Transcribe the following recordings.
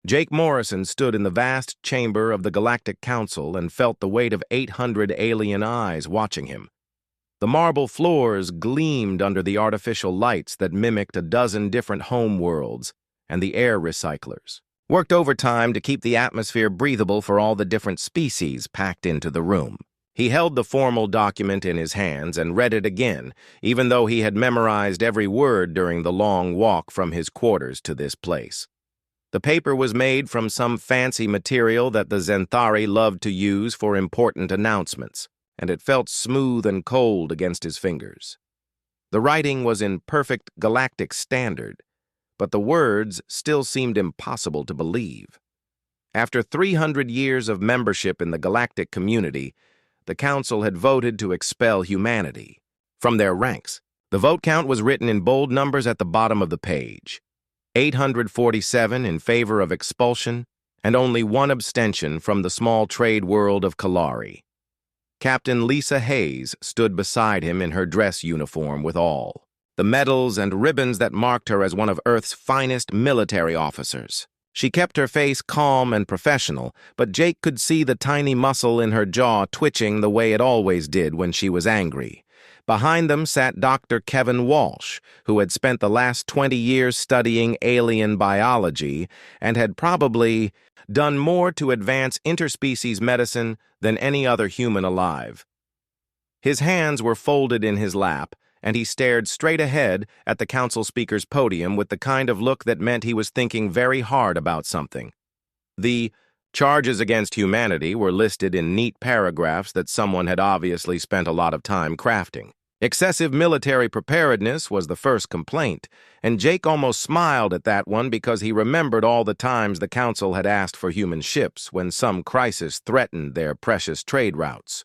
Jake Morrison stood in the vast chamber of the Galactic Council and felt the weight of 800 alien eyes watching him. The marble floors gleamed under the artificial lights that mimicked a dozen different home worlds, and the air recyclers worked overtime to keep the atmosphere breathable for all the different species packed into the room. He held the formal document in his hands and read it again, even though he had memorized every word during the long walk from his quarters to this place. The paper was made from some fancy material that the Zenthari loved to use for important announcements, and it felt smooth and cold against his fingers. The writing was in perfect galactic standard, but the words still seemed impossible to believe. After 300 years of membership in the galactic community, the Council had voted to expel humanity from their ranks. The vote count was written in bold numbers at the bottom of the page. 847 in favor of expulsion, and only one abstention from the small trade world of Kalari. Captain Lisa Hayes stood beside him in her dress uniform with all the medals and ribbons that marked her as one of Earth's finest military officers. She kept her face calm and professional, but Jake could see the tiny muscle in her jaw twitching the way it always did when she was angry. Behind them sat Dr. Kevin Walsh, who had spent the last 20 years studying alien biology and had probably done more to advance interspecies medicine than any other human alive. His hands were folded in his lap, and he stared straight ahead at the council speaker's podium with the kind of look that meant he was thinking very hard about something. The charges against humanity were listed in neat paragraphs that someone had obviously spent a lot of time crafting. Excessive military preparedness was the first complaint, and Jake almost smiled at that one because he remembered all the times the council had asked for human ships when some crisis threatened their precious trade routes.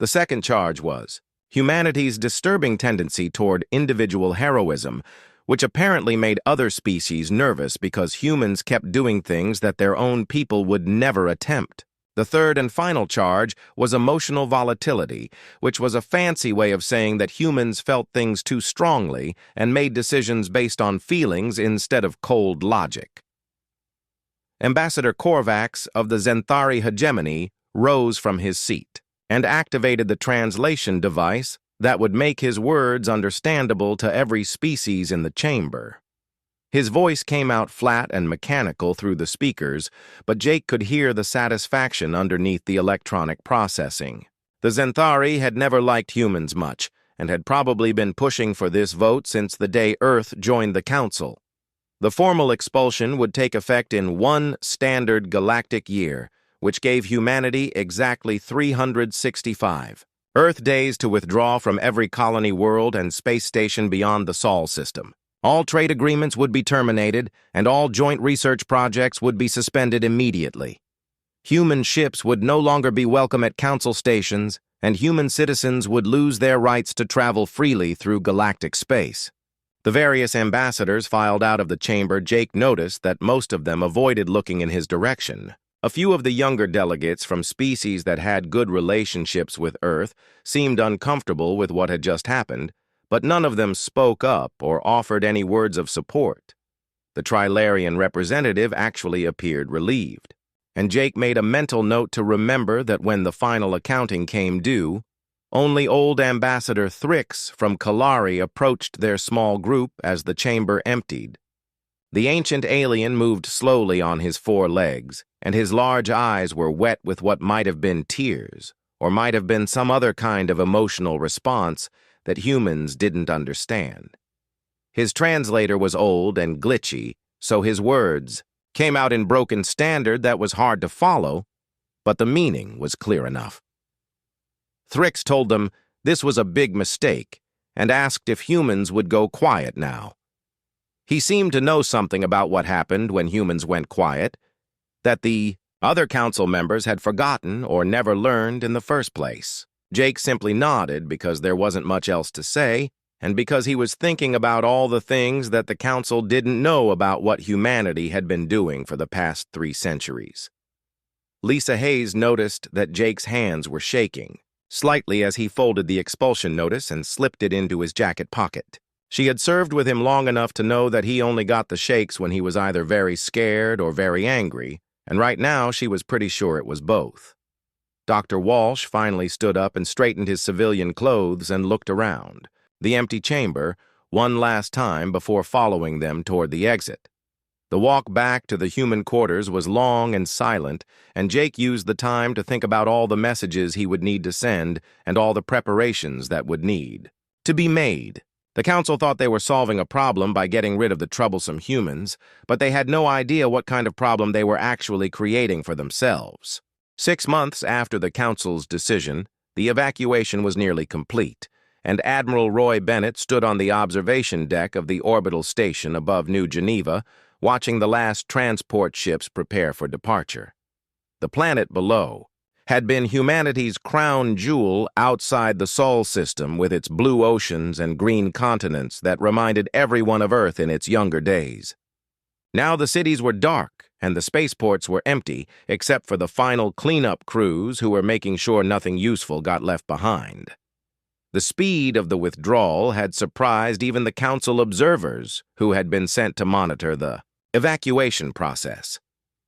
The second charge was humanity's disturbing tendency toward individual heroism, which apparently made other species nervous because humans kept doing things that their own people would never attempt. The third and final charge was emotional volatility, which was a fancy way of saying that humans felt things too strongly and made decisions based on feelings instead of cold logic. Ambassador Korvax of the Zenthari hegemony rose from his seat and activated the translation device that would make his words understandable to every species in the chamber. His voice came out flat and mechanical through the speakers, but Jake could hear the satisfaction underneath the electronic processing. The Zenthari had never liked humans much, and had probably been pushing for this vote since the day Earth joined the Council. The formal expulsion would take effect in one standard galactic year, which gave humanity exactly 365 Earth days to withdraw from every colony world and space station beyond the Sol system. All trade agreements would be terminated, and all joint research projects would be suspended immediately. Human ships would no longer be welcome at council stations, and human citizens would lose their rights to travel freely through galactic space. The various ambassadors filed out of the chamber. Jake noticed that most of them avoided looking in his direction. A few of the younger delegates from species that had good relationships with Earth seemed uncomfortable with what had just happened, but none of them spoke up or offered any words of support. The Trilarian representative actually appeared relieved, and Jake made a mental note to remember that when the final accounting came due, only old Ambassador Thrix from Kalari approached their small group as the chamber emptied. The ancient alien moved slowly on his 4 legs, and his large eyes were wet with what might have been tears, or might have been some other kind of emotional response that humans didn't understand. His translator was old and glitchy, so his words came out in broken standard that was hard to follow, but the meaning was clear enough. Thrix told them this was a big mistake and asked if humans would go quiet now. He seemed to know something about what happened when humans went quiet, that the other council members had forgotten or never learned in the first place. Jake simply nodded because there wasn't much else to say, and because he was thinking about all the things that the council didn't know about what humanity had been doing for the past 3 centuries. Lisa Hayes noticed that Jake's hands were shaking slightly as he folded the expulsion notice and slipped it into his jacket pocket. She had served with him long enough to know that he only got the shakes when he was either very scared or very angry, and right now she was pretty sure it was both. Dr. Walsh finally stood up and straightened his civilian clothes and looked around the empty chamber one last time before following them toward the exit. The walk back to the human quarters was long and silent, and Jake used the time to think about all the messages he would need to send and all the preparations that would need to be made. The council thought they were solving a problem by getting rid of the troublesome humans, but they had no idea what kind of problem they were actually creating for themselves. 6 months after the council's decision, the evacuation was nearly complete, and Admiral Roy Bennett stood on the observation deck of the orbital station above New Geneva, watching the last transport ships prepare for departure. The planet below had been humanity's crown jewel outside the Sol system, with its blue oceans and green continents that reminded everyone of Earth in its younger days. Now the cities were dark, and the spaceports were empty, except for the final cleanup crews who were making sure nothing useful got left behind. The speed of the withdrawal had surprised even the council observers who had been sent to monitor the evacuation process.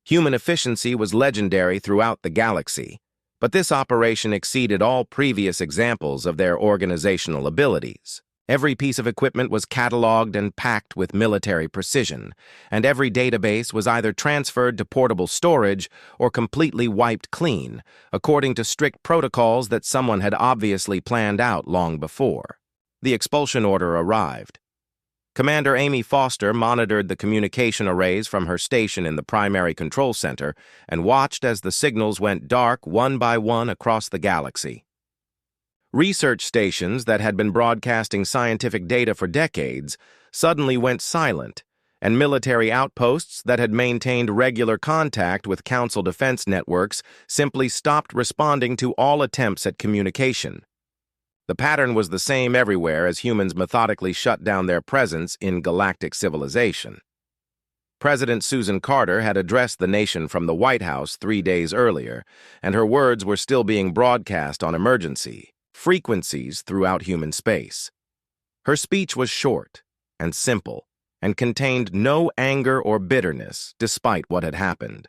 Human efficiency was legendary throughout the galaxy, but this operation exceeded all previous examples of their organizational abilities. Every piece of equipment was cataloged and packed with military precision, and every database was either transferred to portable storage or completely wiped clean, according to strict protocols that someone had obviously planned out long before. The expulsion order arrived. Commander Amy Foster monitored the communication arrays from her station in the primary control center and watched as the signals went dark one by one across the galaxy. Research stations that had been broadcasting scientific data for decades suddenly went silent, and military outposts that had maintained regular contact with Council defense networks simply stopped responding to all attempts at communication. The pattern was the same everywhere as humans methodically shut down their presence in galactic civilization. President Susan Carter had addressed the nation from the White House 3 days earlier, and her words were still being broadcast on emergency frequencies throughout human space. Her speech was short and simple and contained no anger or bitterness despite what had happened.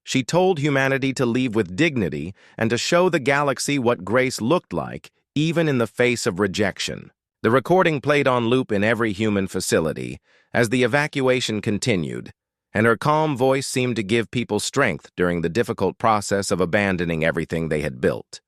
She told humanity to leave with dignity and to show the galaxy what grace looked like, even in the face of rejection. The recording played on loop in every human facility as the evacuation continued, and her calm voice seemed to give people strength during the difficult process of abandoning everything they had built.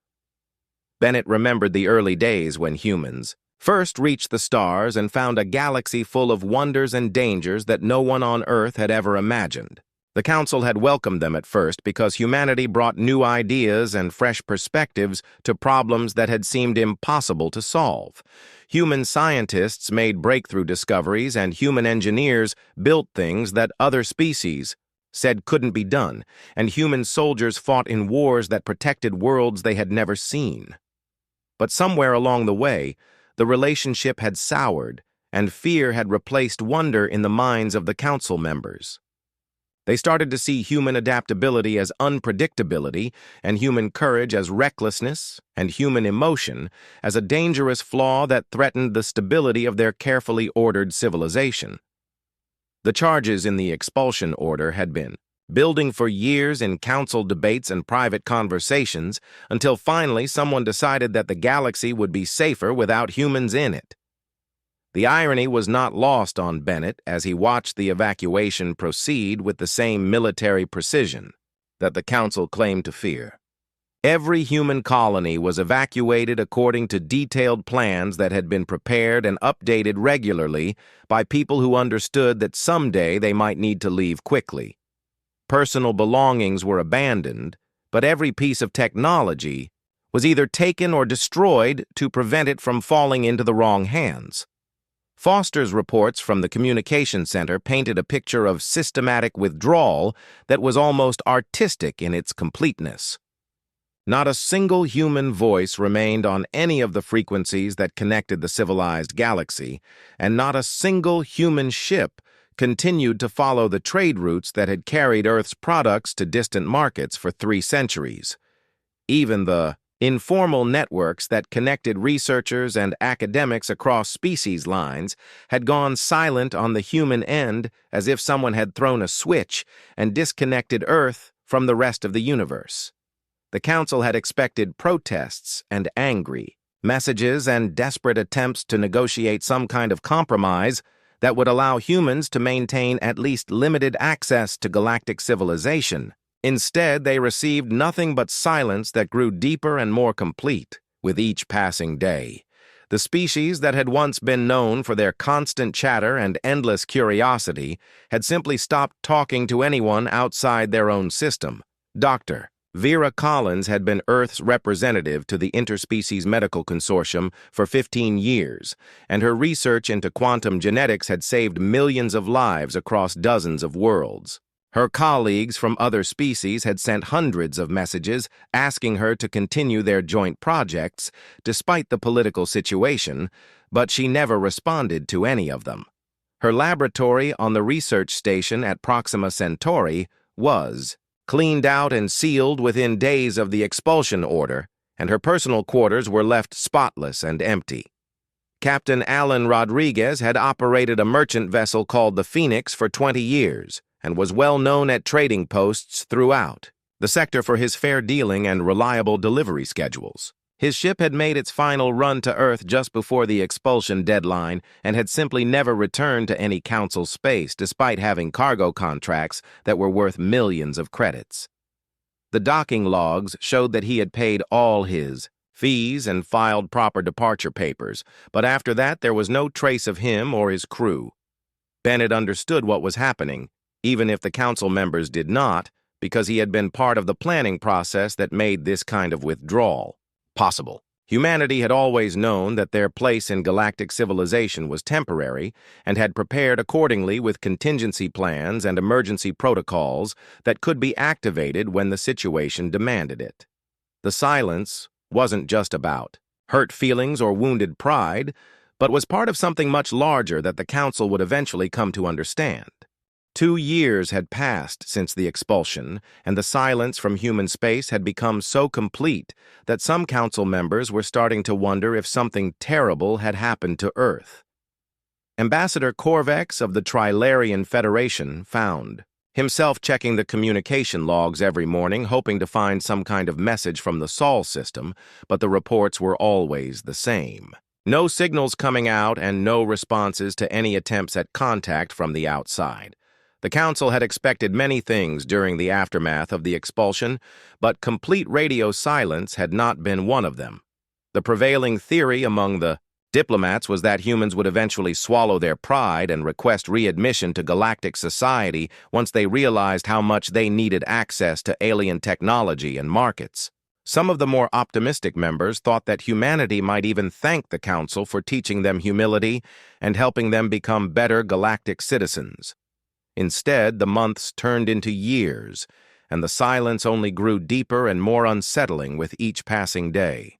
Bennett remembered the early days when humans first reached the stars and found a galaxy full of wonders and dangers that no one on Earth had ever imagined. The Council had welcomed them at first because humanity brought new ideas and fresh perspectives to problems that had seemed impossible to solve. Human scientists made breakthrough discoveries, and human engineers built things that other species said couldn't be done, and human soldiers fought in wars that protected worlds they had never seen. But somewhere along the way, the relationship had soured, and fear had replaced wonder in the minds of the Council members. They started to see human adaptability as unpredictability, and human courage as recklessness, and human emotion as a dangerous flaw that threatened the stability of their carefully ordered civilization. The charges in the expulsion order had been building for years in council debates and private conversations until finally someone decided that the galaxy would be safer without humans in it. The irony was not lost on Bennett as he watched the evacuation proceed with the same military precision that the Council claimed to fear. Every human colony was evacuated according to detailed plans that had been prepared and updated regularly by people who understood that someday they might need to leave quickly. Personal belongings were abandoned, but every piece of technology was either taken or destroyed to prevent it from falling into the wrong hands. Foster's reports from the communication center painted a picture of systematic withdrawal that was almost artistic in its completeness. Not a single human voice remained on any of the frequencies that connected the civilized galaxy, and not a single human ship continued to follow the trade routes that had carried Earth's products to distant markets for 3 centuries. Even the Informal networks that connected researchers and academics across species lines had gone silent on the human end, as if someone had thrown a switch and disconnected Earth from the rest of the universe. The Council had expected protests and angry messages and desperate attempts to negotiate some kind of compromise that would allow humans to maintain at least limited access to galactic civilization. Instead, they received nothing but silence that grew deeper and more complete with each passing day. The species that had once been known for their constant chatter and endless curiosity had simply stopped talking to anyone outside their own system. Dr. Vera Collins had been Earth's representative to the Interspecies Medical Consortium for 15 years, and her research into quantum genetics had saved millions of lives across dozens of worlds. Her colleagues from other species had sent hundreds of messages asking her to continue their joint projects, despite the political situation, but she never responded to any of them. Her laboratory on the research station at Proxima Centauri was cleaned out and sealed within days of the expulsion order, and her personal quarters were left spotless and empty. Captain Alan Rodriguez had operated a merchant vessel called the Phoenix for 20 years, and was well known at trading posts throughout the sector for his fair dealing and reliable delivery schedules. His ship had made its final run to Earth just before the expulsion deadline and had simply never returned to any Council space despite having cargo contracts that were worth millions of credits. The docking logs showed that he had paid all his fees and filed proper departure papers, but after that there was no trace of him or his crew. Bennett understood what was happening, even if the Council members did not, because he had been part of the planning process that made this kind of withdrawal possible. Humanity had always known that their place in galactic civilization was temporary and had prepared accordingly with contingency plans and emergency protocols that could be activated when the situation demanded it. The silence wasn't just about hurt feelings or wounded pride, but was part of something much larger that the Council would eventually come to understand. 2 years had passed since the expulsion, and the silence from human space had become so complete that some Council members were starting to wonder if something terrible had happened to Earth. Ambassador Corvex of the Trilarian Federation found himself checking the communication logs every morning, hoping to find some kind of message from the Sol system, but the reports were always the same. No signals coming out and no responses to any attempts at contact from the outside. The Council had expected many things during the aftermath of the expulsion, but complete radio silence had not been one of them. The prevailing theory among the diplomats was that humans would eventually swallow their pride and request readmission to galactic society once they realized how much they needed access to alien technology and markets. Some of the more optimistic members thought that humanity might even thank the Council for teaching them humility and helping them become better galactic citizens. Instead, the months turned into years, and the silence only grew deeper and more unsettling with each passing day.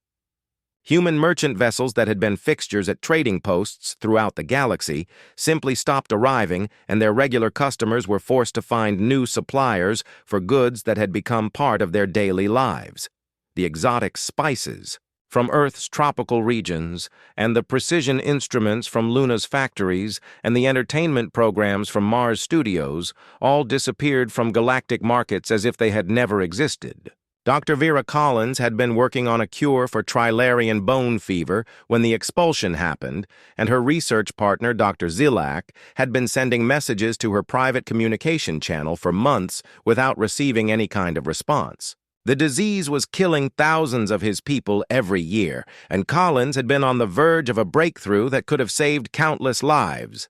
Human merchant vessels that had been fixtures at trading posts throughout the galaxy simply stopped arriving, and their regular customers were forced to find new suppliers for goods that had become part of their daily lives. The exotic spices from Earth's tropical regions, and the precision instruments from Luna's factories, and the entertainment programs from Mars studios all disappeared from galactic markets as if they had never existed. Dr. Vera Collins had been working on a cure for Trilarian bone fever when the expulsion happened, and her research partner, Dr. Zilak, had been sending messages to her private communication channel for months without receiving any kind of response. The disease was killing thousands of his people every year, and Collins had been on the verge of a breakthrough that could have saved countless lives.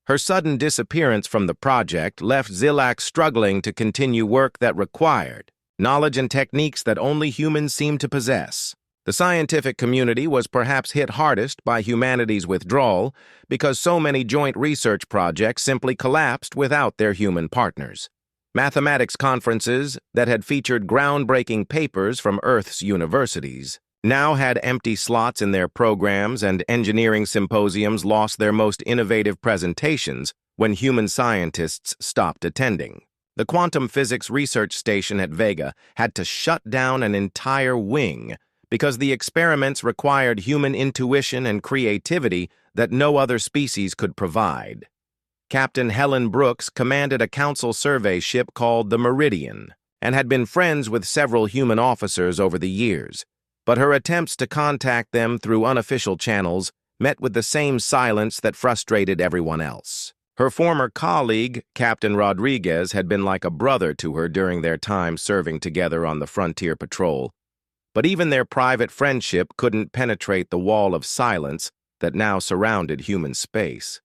Her sudden disappearance from the project left Zilak struggling to continue work that required knowledge and techniques that only humans seemed to possess. The scientific community was perhaps hit hardest by humanity's withdrawal because so many joint research projects simply collapsed without their human partners. Mathematics conferences that had featured groundbreaking papers from Earth's universities now had empty slots in their programs, and engineering symposiums lost their most innovative presentations when human scientists stopped attending. The Quantum Physics Research Station at Vega had to shut down an entire wing because the experiments required human intuition and creativity that no other species could provide. Captain Helen Brooks commanded a council survey ship called the Meridian and had been friends with several human officers over the years, but her attempts to contact them through unofficial channels met with the same silence that frustrated everyone else. Her former colleague, Captain Rodriguez, had been like a brother to her during their time serving together on the Frontier Patrol, but even their private friendship couldn't penetrate the wall of silence that now surrounded human space.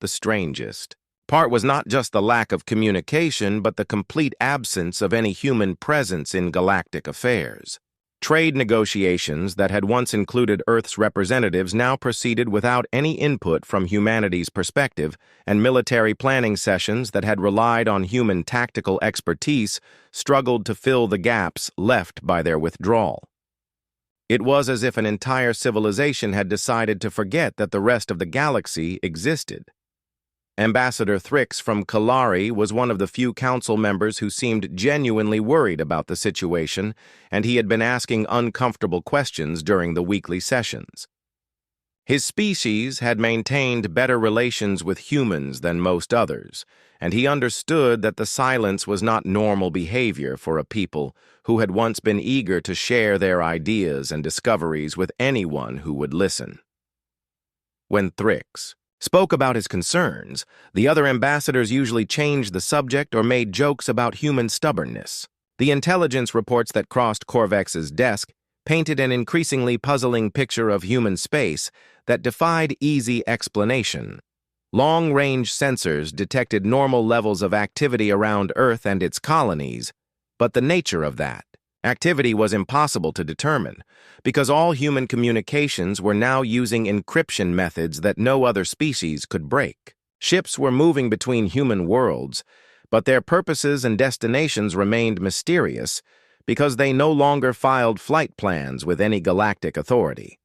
The strangest part was not just the lack of communication, but the complete absence of any human presence in galactic affairs. Trade negotiations that had once included Earth's representatives now proceeded without any input from humanity's perspective, and military planning sessions that had relied on human tactical expertise struggled to fill the gaps left by their withdrawal. It was as if an entire civilization had decided to forget that the rest of the galaxy existed. Ambassador Thrix from Kalari was one of the few council members who seemed genuinely worried about the situation, and he had been asking uncomfortable questions during the weekly sessions. His species had maintained better relations with humans than most others, and he understood that the silence was not normal behavior for a people who had once been eager to share their ideas and discoveries with anyone who would listen. When Thrix spoke about his concerns, the other ambassadors usually changed the subject or made jokes about human stubbornness. The intelligence reports that crossed Korvex's desk painted an increasingly puzzling picture of human space that defied easy explanation. Long-range sensors detected normal levels of activity around Earth and its colonies, but the nature of that activity was impossible to determine, because all human communications were now using encryption methods that no other species could break. Ships were moving between human worlds, but their purposes and destinations remained mysterious because they no longer filed flight plans with any galactic authority.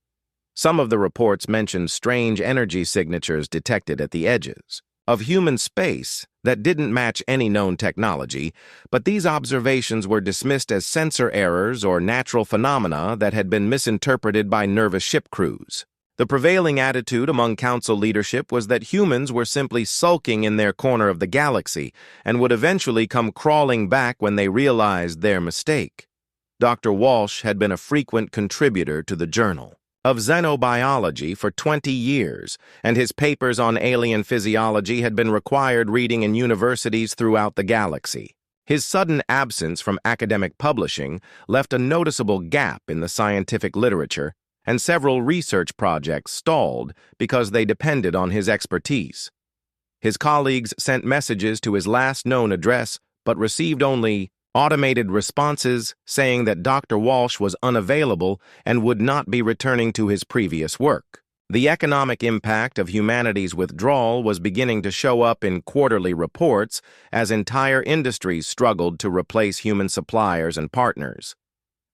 Some of the reports mentioned strange energy signatures detected at the edges of human space that didn't match any known technology, but these observations were dismissed as sensor errors or natural phenomena that had been misinterpreted by nervous ship crews. The prevailing attitude among council leadership was that humans were simply sulking in their corner of the galaxy and would eventually come crawling back when they realized their mistake. Dr. Walsh had been a frequent contributor to the Journal of Xenobiology for 20 years, and his papers on alien physiology had been required reading in universities throughout the galaxy. His sudden absence from academic publishing left a noticeable gap in the scientific literature, and several research projects stalled because they depended on his expertise. His colleagues sent messages to his last known address, but received only automated responses saying that Dr. Walsh was unavailable and would not be returning to his previous work. The economic impact of humanity's withdrawal was beginning to show up in quarterly reports as entire industries struggled to replace human suppliers and partners.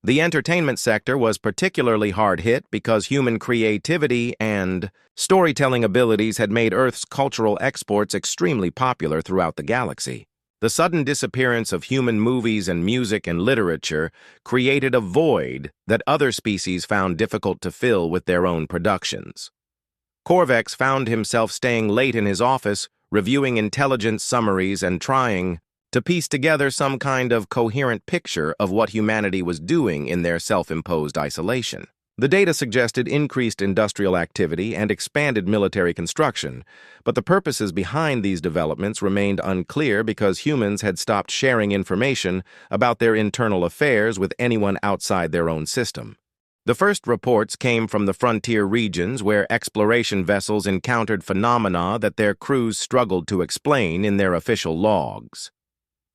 The entertainment sector was particularly hard hit because human creativity and storytelling abilities had made Earth's cultural exports extremely popular throughout the galaxy. The sudden disappearance of human movies and music and literature created a void that other species found difficult to fill with their own productions. Korvex found himself staying late in his office, reviewing intelligence summaries and trying to piece together some kind of coherent picture of what humanity was doing in their self-imposed isolation. The data suggested increased industrial activity and expanded military construction, but the purposes behind these developments remained unclear because humans had stopped sharing information about their internal affairs with anyone outside their own system. The first reports came from the frontier regions where exploration vessels encountered phenomena that their crews struggled to explain in their official logs.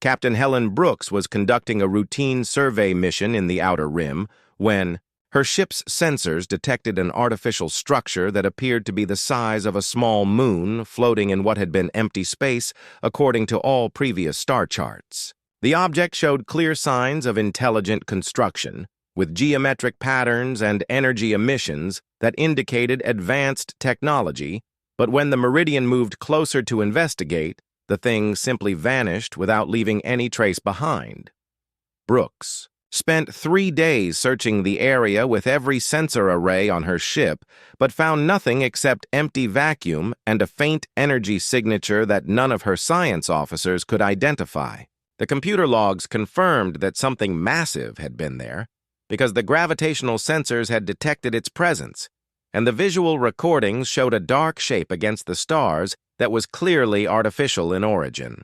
Captain Helen Brooks was conducting a routine survey mission in the Outer Rim when her ship's sensors detected an artificial structure that appeared to be the size of a small moon floating in what had been empty space according to all previous star charts. The object showed clear signs of intelligent construction, with geometric patterns and energy emissions that indicated advanced technology, but when the Meridian moved closer to investigate, the thing simply vanished without leaving any trace behind. Brooks spent 3 days searching the area with every sensor array on her ship, but found nothing except empty vacuum and a faint energy signature that none of her science officers could identify. The computer logs confirmed that something massive had been there, because the gravitational sensors had detected its presence, and the visual recordings showed a dark shape against the stars that was clearly artificial in origin.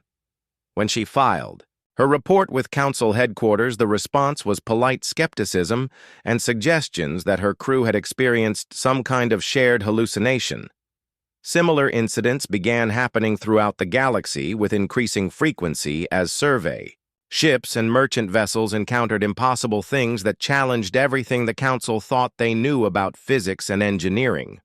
When she filed her report with Council headquarters, the response was polite skepticism and suggestions that her crew had experienced some kind of shared hallucination. Similar incidents began happening throughout the galaxy with increasing frequency as survey. Ships and merchant vessels encountered impossible things that challenged everything the Council thought they knew about physics and engineering.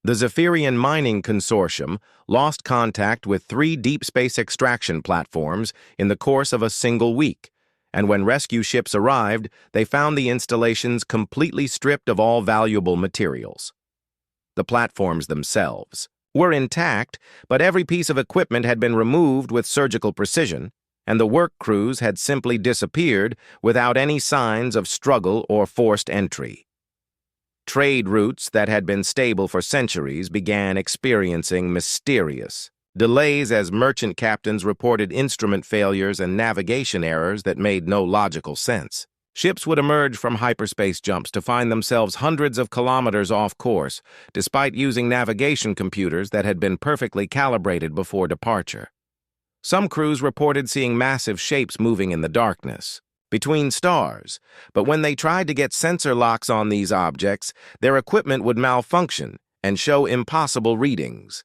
The Zephyrian Mining Consortium lost contact with 3 deep space extraction platforms in the course of a single week, and when rescue ships arrived, they found the installations completely stripped of all valuable materials. The platforms themselves were intact, but every piece of equipment had been removed with surgical precision, and the work crews had simply disappeared without any signs of struggle or forced entry. Trade routes that had been stable for centuries began experiencing mysterious delays as merchant captains reported instrument failures and navigation errors that made no logical sense. Ships would emerge from hyperspace jumps to find themselves hundreds of kilometers off course, despite using navigation computers that had been perfectly calibrated before departure. Some crews reported seeing massive shapes moving in the darkness between stars, but when they tried to get sensor locks on these objects, their equipment would malfunction and show impossible readings.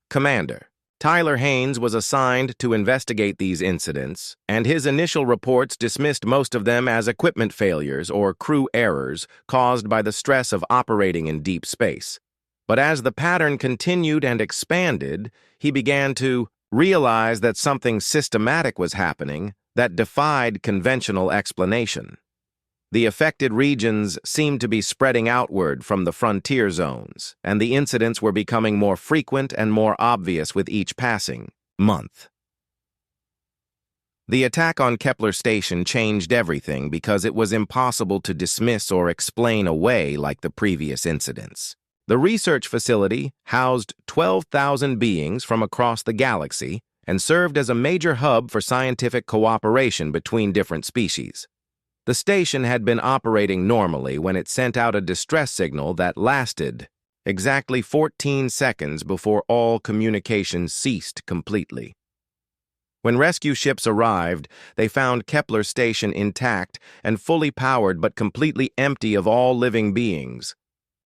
Commander Tyler Haynes was assigned to investigate these incidents, and his initial reports dismissed most of them as equipment failures or crew errors caused by the stress of operating in deep space. But as the pattern continued and expanded, he began to realize that something systematic was happening that defied conventional explanation. The affected regions seemed to be spreading outward from the frontier zones, and the incidents were becoming more frequent and more obvious with each passing month. The attack on Kepler Station changed everything because it was impossible to dismiss or explain away like the previous incidents. The research facility housed 12,000 beings from across the galaxy and served as a major hub for scientific cooperation between different species. The station had been operating normally when it sent out a distress signal that lasted exactly 14 seconds before all communication ceased completely. When rescue ships arrived, they found Kepler Station intact and fully powered but completely empty of all living beings.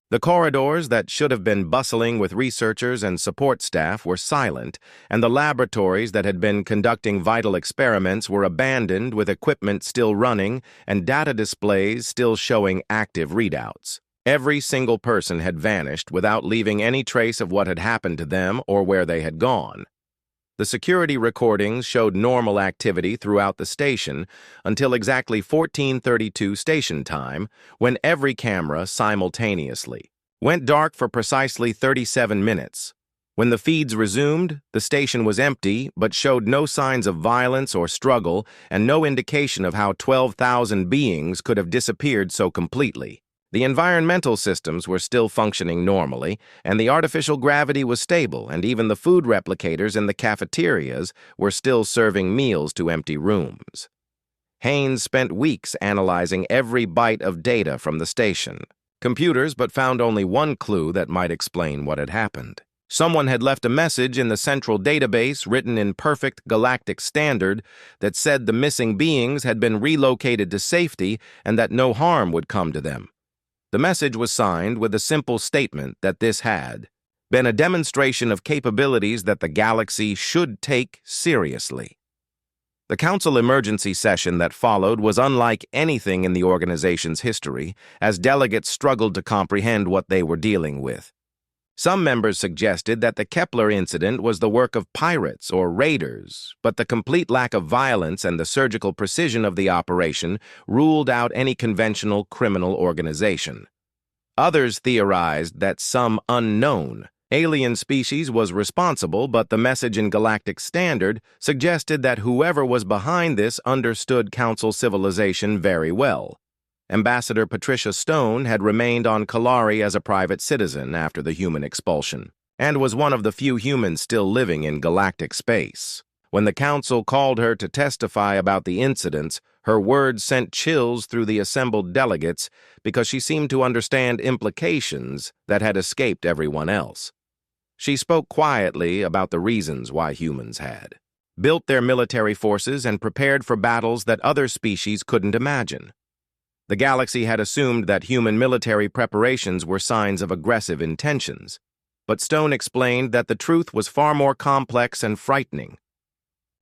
The corridors that should have been bustling with researchers and support staff were silent, and the laboratories that had been conducting vital experiments were abandoned with equipment still running and data displays still showing active readouts. Every single person had vanished without leaving any trace of what had happened to them or where they had gone. The security recordings showed normal activity throughout the station until exactly 14:32 station time, when every camera simultaneously went dark for precisely 37 minutes. When the feeds resumed, the station was empty but showed no signs of violence or struggle and no indication of how 12,000 beings could have disappeared so completely. The environmental systems were still functioning normally, and the artificial gravity was stable, and even the food replicators in the cafeterias were still serving meals to empty rooms. Haynes spent weeks analyzing every byte of data from the station computers, but found only one clue that might explain what had happened. Someone had left a message in the central database written in perfect galactic standard that said the missing beings had been relocated to safety and that no harm would come to them. The message was signed with a simple statement that this had been a demonstration of capabilities that the galaxy should take seriously. The Council emergency session that followed was unlike anything in the organization's history, as delegates struggled to comprehend what they were dealing with. Some members suggested that the Kepler incident was the work of pirates or raiders, but the complete lack of violence and the surgical precision of the operation ruled out any conventional criminal organization. Others theorized that some unknown Alien species was responsible, but the message in Galactic Standard suggested that whoever was behind this understood Council civilization very well. Ambassador Patricia Stone had remained on Kalari as a private citizen after the human expulsion, and was one of the few humans still living in galactic space. When the Council called her to testify about the incidents, her words sent chills through the assembled delegates because she seemed to understand implications that had escaped everyone else. She spoke quietly about the reasons why humans had built their military forces and prepared for battles that other species couldn't imagine. The galaxy had assumed that human military preparations were signs of aggressive intentions, but Stone explained that the truth was far more complex and frightening.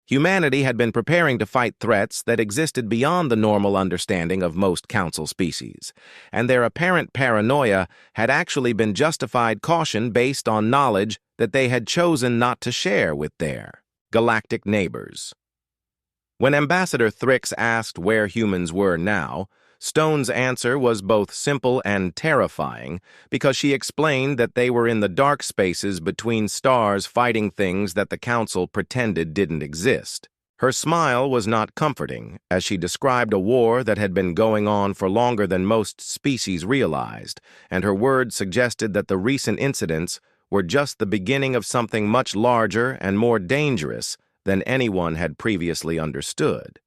Humanity had been preparing to fight threats that existed beyond the normal understanding of most Council species, and their apparent paranoia had actually been justified caution based on knowledge that they had chosen not to share with their galactic neighbors. When Ambassador Thrix asked where humans were now, Stone's answer was both simple and terrifying because she explained that they were in the dark spaces between stars fighting things that the Council pretended didn't exist. Her smile was not comforting as she described a war that had been going on for longer than most species realized, and her words suggested that the recent incidents were just the beginning of something much larger and more dangerous than anyone had previously understood.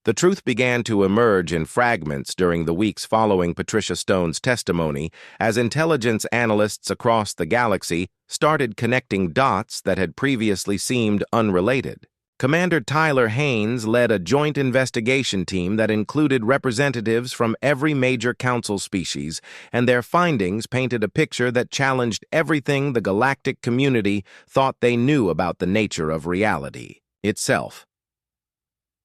The truth began to emerge in fragments during the weeks following Patricia Stone's testimony as intelligence analysts across the galaxy started connecting dots that had previously seemed unrelated. Commander Tyler Haynes led a joint investigation team that included representatives from every major Council species, and their findings painted a picture that challenged everything the galactic community thought they knew about the nature of reality itself.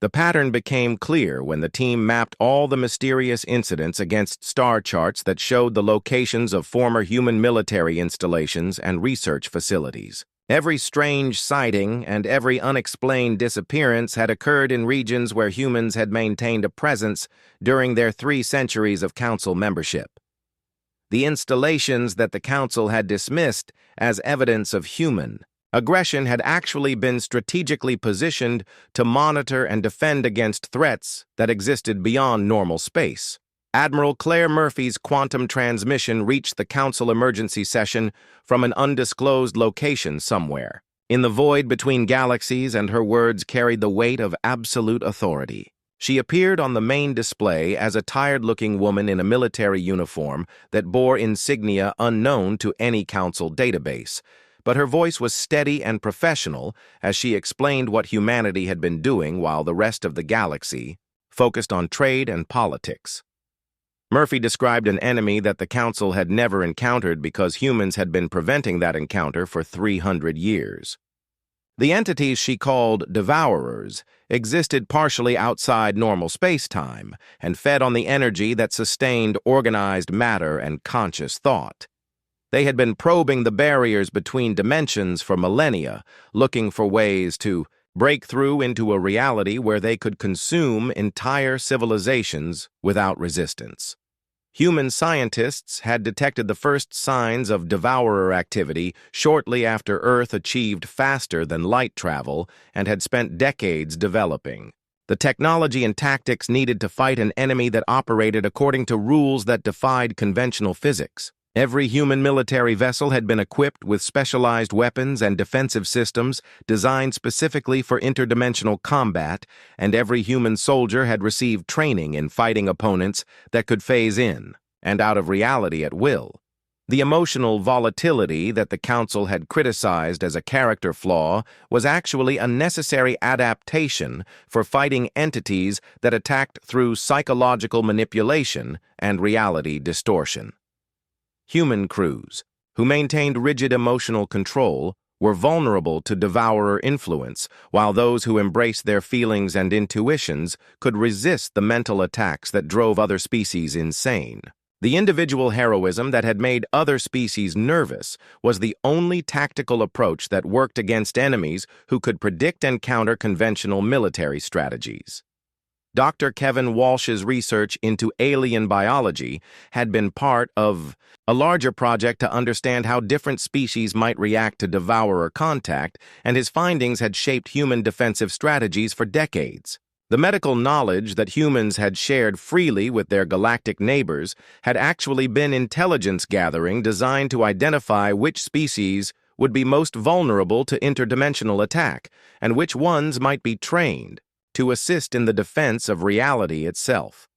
The pattern became clear when the team mapped all the mysterious incidents against star charts that showed the locations of former human military installations and research facilities. Every strange sighting and every unexplained disappearance had occurred in regions where humans had maintained a presence during their 3 centuries of Council membership. The installations that the Council had dismissed as evidence of human aggression had actually been strategically positioned to monitor and defend against threats that existed beyond normal space. Admiral Claire Murphy's quantum transmission reached the Council emergency session from an undisclosed location somewhere in the void between galaxies, and her words carried the weight of absolute authority. She appeared on the main display as a tired-looking woman in a military uniform that bore insignia unknown to any Council database, but her voice was steady and professional as she explained what humanity had been doing while the rest of the galaxy focused on trade and politics. Murphy described an enemy that the Council had never encountered because humans had been preventing that encounter for 300 years. The entities she called Devourers existed partially outside normal space-time and fed on the energy that sustained organized matter and conscious thought. They had been probing the barriers between dimensions for millennia, looking for ways to break through into a reality where they could consume entire civilizations without resistance. Human scientists had detected the first signs of devourer activity shortly after Earth achieved faster than light travel and had spent decades developing the technology and tactics needed to fight an enemy that operated according to rules that defied conventional physics. Every human military vessel had been equipped with specialized weapons and defensive systems designed specifically for interdimensional combat, and every human soldier had received training in fighting opponents that could phase in and out of reality at will. The emotional volatility that the Council had criticized as a character flaw was actually a necessary adaptation for fighting entities that attacked through psychological manipulation and reality distortion. Human crews, who maintained rigid emotional control, were vulnerable to devourer influence, while those who embraced their feelings and intuitions could resist the mental attacks that drove other species insane. The individual heroism that had made other species nervous was the only tactical approach that worked against enemies who could predict and counter conventional military strategies. Dr. Kevin Walsh's research into alien biology had been part of a larger project to understand how different species might react to devourer contact, and his findings had shaped human defensive strategies for decades. The medical knowledge that humans had shared freely with their galactic neighbors had actually been intelligence gathering designed to identify which species would be most vulnerable to interdimensional attack, and which ones might be trained to assist in the defense of reality itself.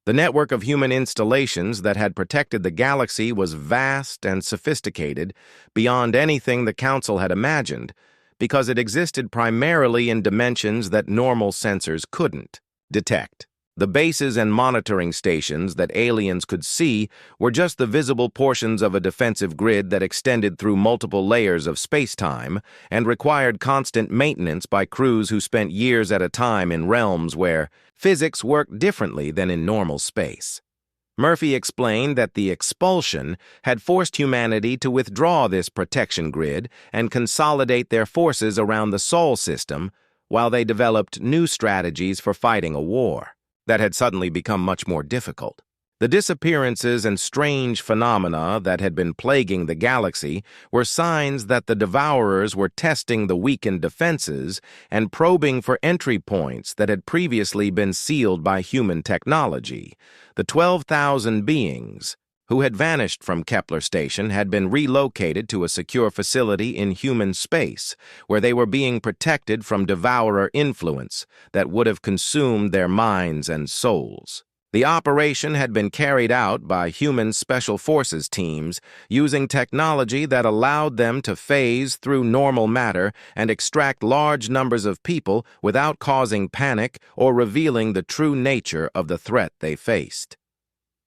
The network of human installations that had protected the galaxy was vast and sophisticated beyond anything the Council had imagined, because it existed primarily in dimensions that normal sensors couldn't detect. The bases and monitoring stations that aliens could see were just the visible portions of a defensive grid that extended through multiple layers of space-time and required constant maintenance by crews who spent years at a time in realms where physics worked differently than in normal space. Murphy explained that the expulsion had forced humanity to withdraw this protection grid and consolidate their forces around the Sol system while they developed new strategies for fighting a war that had suddenly become much more difficult. The disappearances and strange phenomena that had been plaguing the galaxy were signs that the Devourers were testing the weakened defenses and probing for entry points that had previously been sealed by human technology. The 12,000 beings who had vanished from Kepler Station had been relocated to a secure facility in human space, where they were being protected from Devourer influence that would have consumed their minds and souls. The operation had been carried out by human special forces teams using technology that allowed them to phase through normal matter and extract large numbers of people without causing panic or revealing the true nature of the threat they faced.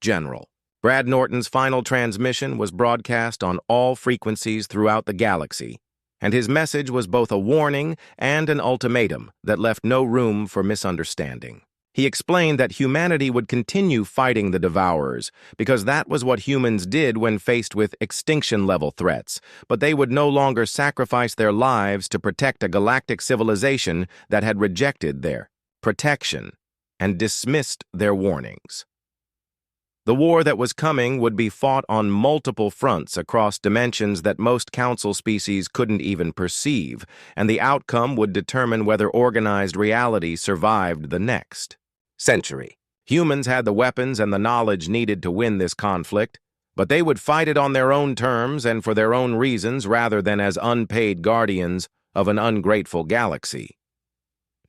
General Brad Norton's final transmission was broadcast on all frequencies throughout the galaxy, and his message was both a warning and an ultimatum that left no room for misunderstanding. He explained that humanity would continue fighting the Devourers because that was what humans did when faced with extinction-level threats, but they would no longer sacrifice their lives to protect a galactic civilization that had rejected their protection and dismissed their warnings. The war that was coming would be fought on multiple fronts across dimensions that most Council species couldn't even perceive, and the outcome would determine whether organized reality survived the next century. Humans had the weapons and the knowledge needed to win this conflict, but they would fight it on their own terms and for their own reasons rather than as unpaid guardians of an ungrateful galaxy.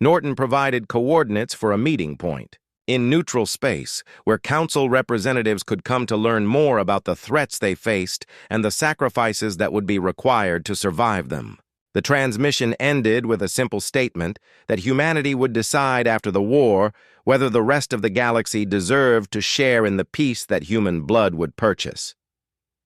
Norton provided coordinates for a meeting point in neutral space where Council representatives could come to learn more about the threats they faced and the sacrifices that would be required to survive them. The transmission ended with a simple statement that humanity would decide after the war whether the rest of the galaxy deserved to share in the peace that human blood would purchase.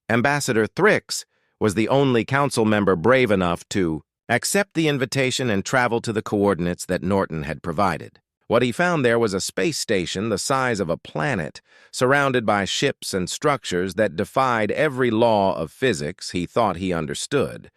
Ambassador Thrix was the only Council member brave enough to accept the invitation and travel to the coordinates that Norton had provided. What he found there was a space station the size of a planet, surrounded by ships and structures that defied every law of physics he thought he understood.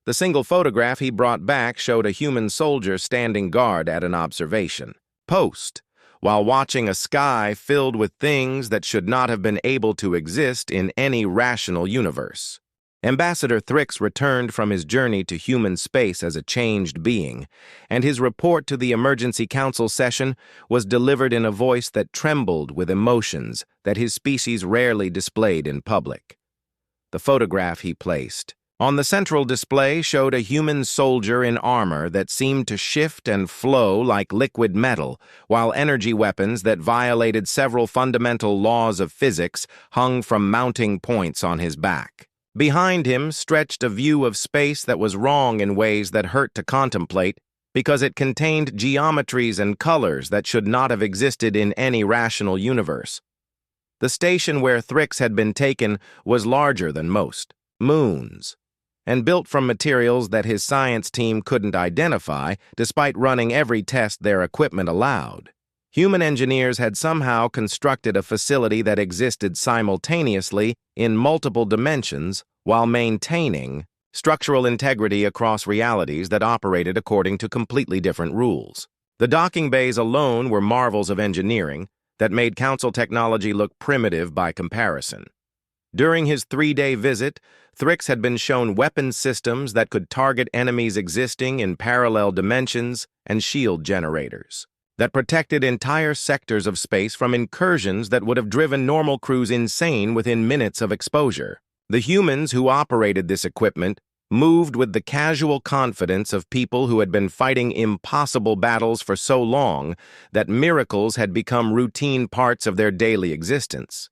The single photograph he brought back showed a human soldier standing guard at an observation post, while watching a sky filled with things that should not have been able to exist in any rational universe. Ambassador Thrix returned from his journey to human space as a changed being, and his report to the Emergency Council session was delivered in a voice that trembled with emotions that his species rarely displayed in public. The photograph he placed on the central display showed a human soldier in armor that seemed to shift and flow like liquid metal, while energy weapons that violated several fundamental laws of physics hung from mounting points on his back. Behind him stretched a view of space that was wrong in ways that hurt to contemplate because it contained geometries and colors that should not have existed in any rational universe. The station where Thrix had been taken was larger than most moons, and built from materials that his science team couldn't identify despite running every test their equipment allowed. Human engineers had somehow constructed a facility that existed simultaneously in multiple dimensions while maintaining structural integrity across realities that operated according to completely different rules. The docking bays alone were marvels of engineering that made Council technology look primitive by comparison. During his 3-day visit, Thrix had been shown weapon systems that could target enemies existing in parallel dimensions and shield generators that protected entire sectors of space from incursions that would have driven normal crews insane within minutes of exposure. The humans who operated this equipment moved with the casual confidence of people who had been fighting impossible battles for so long that miracles had become routine parts of their daily existence.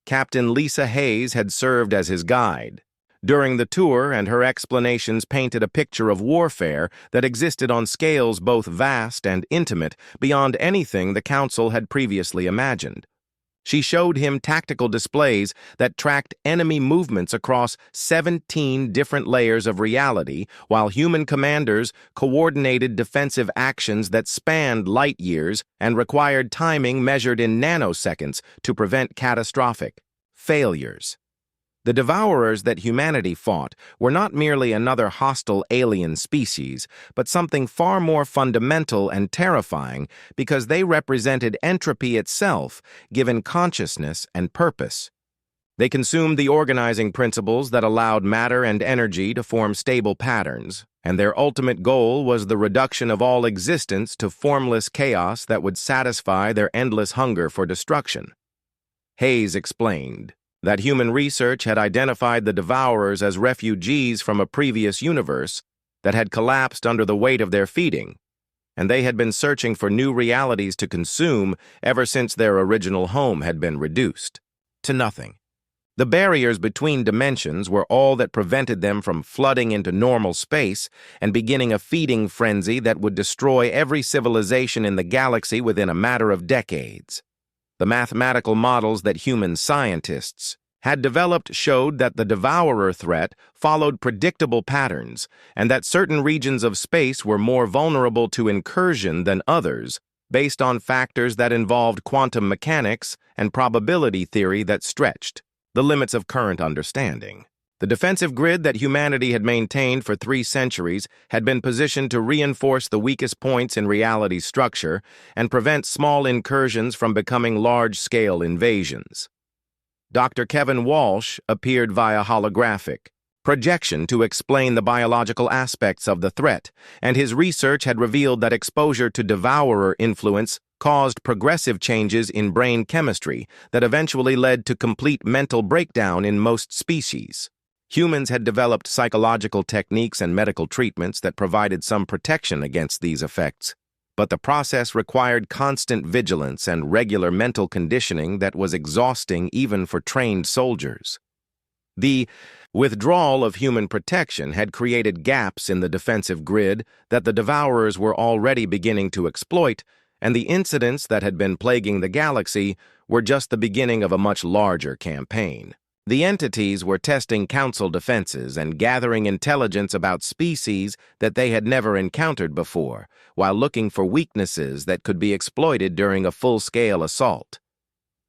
Captain Lisa Hayes had served as his guide during the tour, and her explanations painted a picture of warfare that existed on scales both vast and intimate beyond anything the Council had previously imagined. She showed him tactical displays that tracked enemy movements across 17 different layers of reality, while human commanders coordinated defensive actions that spanned light years and required timing measured in nanoseconds to prevent catastrophic failures. The devourers that humanity fought were not merely another hostile alien species, but something far more fundamental and terrifying because they represented entropy itself, given consciousness and purpose. They consumed the organizing principles that allowed matter and energy to form stable patterns, and their ultimate goal was the reduction of all existence to formless chaos that would satisfy their endless hunger for destruction. Hayes explained that human research had identified the devourers as refugees from a previous universe that had collapsed under the weight of their feeding, and they had been searching for new realities to consume ever since their original home had been reduced to nothing. The barriers between dimensions were all that prevented them from flooding into normal space and beginning a feeding frenzy that would destroy every civilization in the galaxy within a matter of decades. The mathematical models that human scientists had developed showed that the devourer threat followed predictable patterns and that certain regions of space were more vulnerable to incursion than others based on factors that involved quantum mechanics and probability theory that stretched the limits of current understanding. The defensive grid that humanity had maintained for 3 centuries had been positioned to reinforce the weakest points in reality's structure and prevent small incursions from becoming large-scale invasions. Dr. Kevin Walsh appeared via holographic projection to explain the biological aspects of the threat, and his research had revealed that exposure to devourer influence caused progressive changes in brain chemistry that eventually led to complete mental breakdown in most species. Humans had developed psychological techniques and medical treatments that provided some protection against these effects, but the process required constant vigilance and regular mental conditioning that was exhausting even for trained soldiers. The withdrawal of human protection had created gaps in the defensive grid that the devourers were already beginning to exploit, and the incidents that had been plaguing the galaxy were just the beginning of a much larger campaign. The entities were testing Council defenses and gathering intelligence about species that they had never encountered before, while looking for weaknesses that could be exploited during a full-scale assault.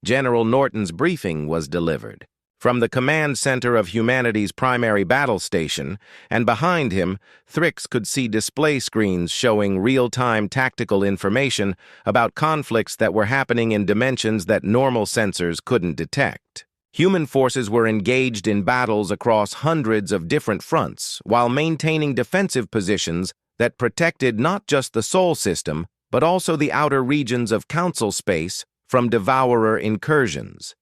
General Norton's briefing was delivered from the command center of humanity's primary battle station, and behind him, Thrix could see display screens showing real-time tactical information about conflicts that were happening in dimensions that normal sensors couldn't detect. Human forces were engaged in battles across hundreds of different fronts while maintaining defensive positions that protected not just the Sol system, but also the outer regions of Council space from devourer incursions.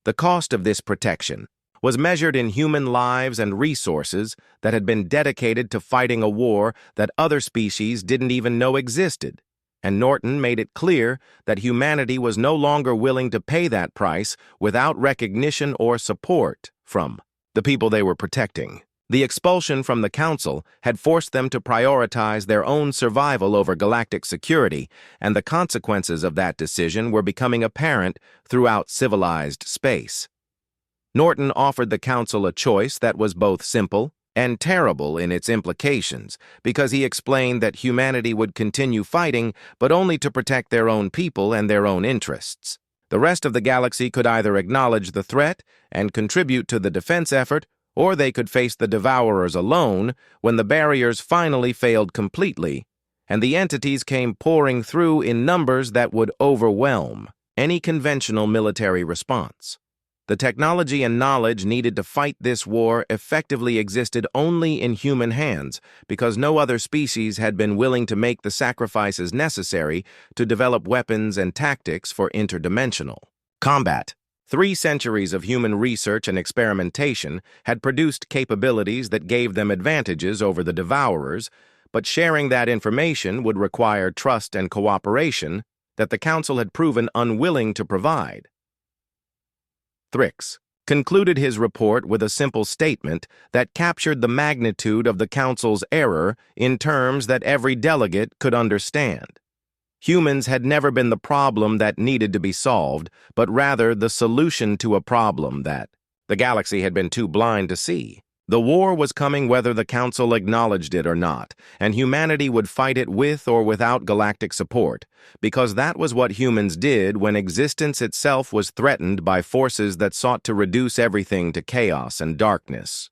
The cost of this protection was measured in human lives and resources that had been dedicated to fighting a war that other species didn't even know existed. And Norton made it clear that humanity was no longer willing to pay that price without recognition or support from the people they were protecting. The expulsion from the Council had forced them to prioritize their own survival over galactic security, and the consequences of that decision were becoming apparent throughout civilized space. Norton offered the Council a choice that was both simple and terrible in its implications, because he explained that humanity would continue fighting, but only to protect their own people and their own interests. The rest of the galaxy could either acknowledge the threat and contribute to the defense effort, or they could face the devourers alone when the barriers finally failed completely, and the entities came pouring through in numbers that would overwhelm any conventional military response. The technology and knowledge needed to fight this war effectively existed only in human hands because no other species had been willing to make the sacrifices necessary to develop weapons and tactics for interdimensional combat. 3 centuries of human research and experimentation had produced capabilities that gave them advantages over the Devourers, but sharing that information would require trust and cooperation that the Council had proven unwilling to provide. Thrix concluded his report with a simple statement that captured the magnitude of the Council's error in terms that every delegate could understand. Humans had never been the problem that needed to be solved, but rather the solution to a problem that the galaxy had been too blind to see. The war was coming whether the Council acknowledged it or not, and humanity would fight it with or without galactic support, because that was what humans did when existence itself was threatened by forces that sought to reduce everything to chaos and darkness.